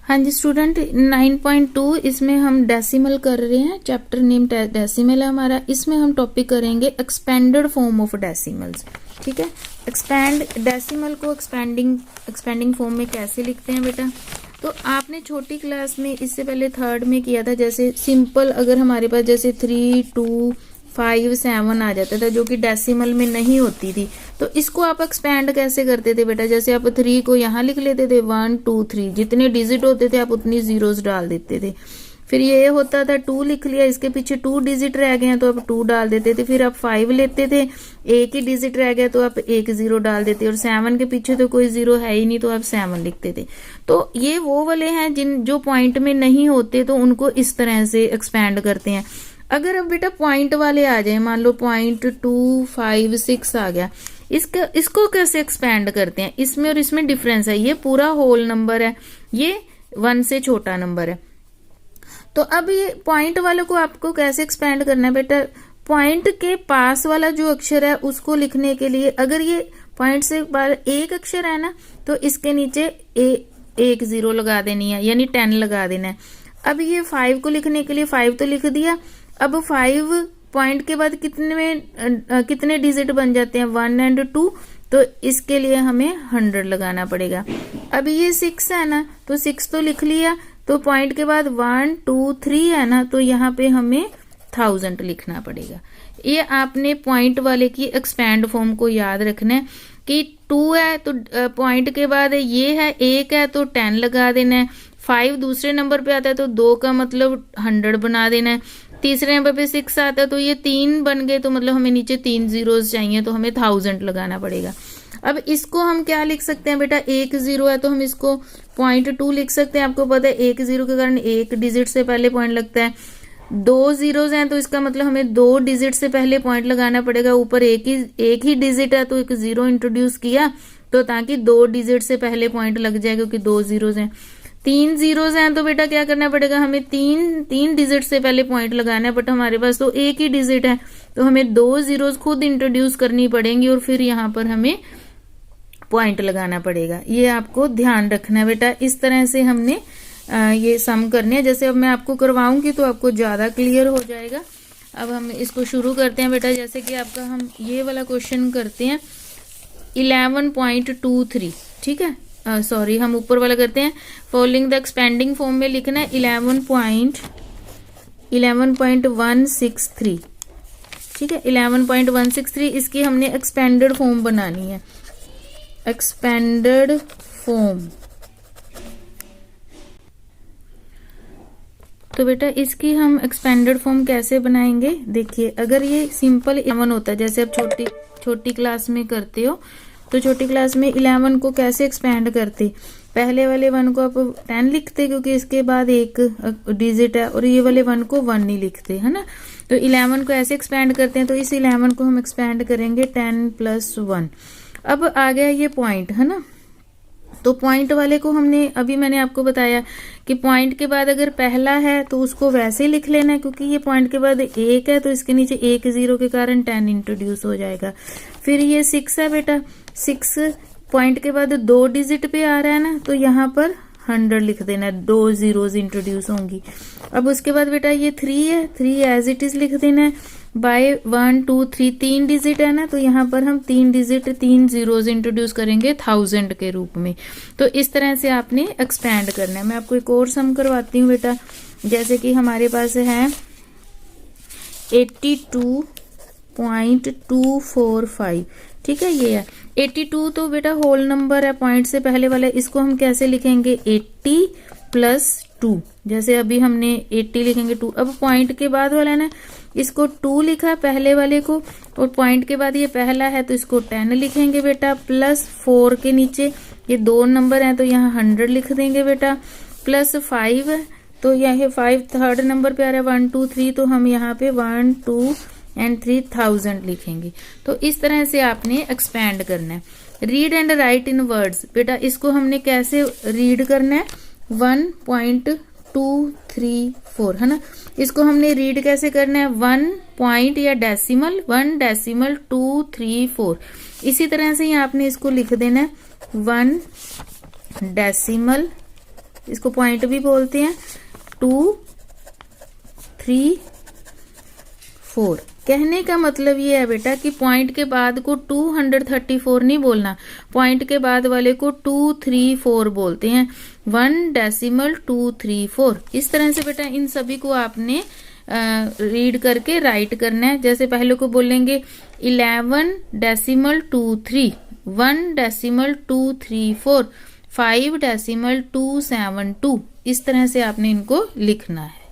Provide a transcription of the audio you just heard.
हाँ जी स्टूडेंट, 9.2 इसमें हम डेसिमल कर रहे हैं। चैप्टर नेम डेसिमल है हमारा। इसमें हम टॉपिक करेंगे एक्सपेंडेड फॉर्म ऑफ डेसिमल्स। ठीक है, एक्सपैंड डेसिमल को एक्सपेंडिंग फॉर्म में कैसे लिखते हैं बेटा। तो आपने छोटी क्लास में इससे पहले थर्ड में किया था, जैसे सिंपल अगर हमारे पास जैसे 3, 2, 5, 7 आ जाता था जो कि डेसिमल में नहीं होती थी, तो इसको आप एक्सपैंड कैसे करते थे बेटा। जैसे आप 3 को यहाँ लिख लेते थे, 1, 2, 3 जितने डिजिट होते थे आप उतनी जीरोस डाल देते थे। फिर ये होता था 2 लिख लिया, इसके पीछे 2 डिजिट रह गए हैं तो आप 2 डाल देते थे। फिर आप 5 लेते थे, एक ही डिजिट रह गया तो आप 1 0 डाल देते, और 7 के पीछे तो कोई 0 है ही नहीं तो आप 7 लिखते थे। तो ये वो वाले हैं जो पॉइंट में नहीं होते तो उनको इस तरह से एक्सपैंड करते हैं। अगर अब बेटा पॉइंट वाले आ जाए, मान लो 0.2, 5, 6 आ गया, इसको कैसे एक्सपैंड करते हैं। इसमें और इसमें डिफरेंस है, ये पूरा होल नंबर है, ये 1 से छोटा नंबर है। तो अब ये पॉइंट वाले को आपको कैसे एक्सपैंड करना है बेटा। पॉइंट के पास वाला जो अक्षर है उसको लिखने के लिए, अगर ये पॉइंट से बाहर एक अक्षर है ना तो इसके नीचे एक 0 लगा देनी है, यानी 10 लगा देना है। अब ये 5 को लिखने के लिए 5 तो लिख दिया। अब 5 पॉइंट के बाद कितने डिजिट बन जाते हैं, 1 और 2, तो इसके लिए हमें 100 लगाना पड़ेगा। अब ये 6 है ना तो 6 तो लिख लिया, तो पॉइंट के बाद 1, 2, 3 है ना तो यहाँ पे हमें 1000 लिखना पड़ेगा। ये आपने पॉइंट वाले की एक्सपैंड फॉर्म को याद रखना है कि 2 है तो पॉइंट के बाद ये है 1 है तो 10 लगा देना है। 5 दूसरे नंबर पे आता है तो 2 का मतलब 100 बना देना है। तीसरे नंबर पे 6 आता है तो ये 3 बन गए तो मतलब हमें नीचे 3 जीरोस चाहिए तो हमें 1000 लगाना पड़ेगा। अब इसको हम क्या लिख सकते हैं बेटा, 1 0 है तो हम इसको 0.2 लिख सकते हैं। आपको पता है 1 0 के कारण एक डिजिट से पहले पॉइंट लगता है। 2 जीरोस हैं तो इसका मतलब हमें 2 डिजिट से पहले पॉइंट लगाना पड़ेगा। ऊपर एक ही डिजिट है तो एक 0 इंट्रोड्यूस किया तो ताकि 2 डिजिट से पहले पॉइंट लग जाए, क्योंकि 2 जीरोस हैं। 3 जीरोस हैं तो बेटा क्या करना पड़ेगा, हमें तीन डिजिट से पहले पॉइंट लगाना है, बट हमारे पास तो एक ही डिजिट है तो हमें 2 जीरोस खुद इंट्रोड्यूस करनी पड़ेंगी और फिर यहाँ पर हमें पॉइंट लगाना पड़ेगा। ये आपको ध्यान रखना है बेटा। इस तरह से हमने ये सम करने हैं। जैसे अब मैं आपको करवाऊंगी तो आपको ज्यादा क्लियर हो जाएगा। अब हम इसको शुरू करते हैं बेटा। जैसे कि आपका हम ये वाला क्वेश्चन करते हैं 11.23, ठीक है, सॉरी हम ऊपर वाला करते हैं। फॉलोइंग द एक्सपेंडिंग फॉर्म में लिखना है 11.163, ठीक है, 11.163 इसकी हमने एक्सपेंडेड फॉर्म बनानी है। एक्सपेंडेड फॉर्म, तो बेटा इसकी हम एक्सपेंडेड फॉर्म कैसे बनाएंगे। देखिए अगर ये सिंपल 11 होता है, जैसे आप छोटी क्लास में करते हो, तो छोटी क्लास में 11 को कैसे एक्सपेंड करते, पहले वाले 1 को आप 10 लिखते क्योंकि इसके बाद एक डिजिट है, और ये वाले 1 को 1 नहीं लिखते, है ना। तो 11 को ऐसे एक्सपेंड करते हैं, तो इस 11 को हम एक्सपेंड करेंगे 10 + 1। अब आ गया ये पॉइंट, है ना। तो पॉइंट वाले को हमने अभी मैंने आपको बताया कि पॉइंट के बाद अगर पहला है तो उसको वैसे ही लिख लेना है, क्योंकि ये पॉइंट के बाद 1 है तो इसके नीचे 1 0 के कारण 10 इंट्रोड्यूस हो जाएगा। फिर ये 6 है बेटा, 6 पॉइंट के बाद 2 डिजिट पे आ रहा है ना तो यहाँ पर 100 लिख देना, 2 जीरोस इंट्रोड्यूस होंगी। अब उसके बाद बेटा ये 3 है, 3 एज इट इज लिख देना है। बाय 1, 2, 3 3 डिजिट है ना तो यहाँ पर हम 3 डिजिट 3 जीरोस इंट्रोड्यूस करेंगे 1000 के रूप में। तो इस तरह से आपने एक्सपैंड करना है। मैं आपको एक और सम करवाती हूँ बेटा। जैसे कि हमारे पास है 82.245, ठीक है, ये है 82। तो बेटा होल नंबर है, पॉइंट से पहले वाला, इसको हम कैसे लिखेंगे 80 + 2। जैसे अभी हमने 80 लिखेंगे 2। अब पॉइंट के बाद वाला है ना, इसको 2 लिखा पहले वाले को, और पॉइंट के बाद ये पहला है तो इसको 10 लिखेंगे बेटा, +4 के नीचे ये 2 नंबर है तो यहाँ 100 लिख देंगे बेटा, +5 है तो यह 5 थर्ड नंबर पे आ रहा है 1, 2, 3, तो हम यहाँ पे 1, 2 और 3 1000 लिखेंगे। तो इस तरह से आपने एक्सपैंड करना है। Read and right in words, बेटा इसको हमने कैसे रीड करना है, 1.234, है ना। इसको हमने रीड कैसे करना है, 1 पॉइंट या डेसिमल 1.234। इसी तरह से ही आपने इसको लिख देना है 1 डेसिमल इसको पॉइंट भी बोलते हैं। 2 3 4। कहने का मतलब ये है बेटा कि पॉइंट के बाद को 234 नहीं बोलना, पॉइंट के बाद वाले को 234 बोलते हैं। 1.234। इस तरह से बेटा इन सभी को आपने रीड करके राइट करना है। जैसे पहले को बोलेंगे 11.23, 1.234, 5.272। इस तरह से आपने इनको लिखना है।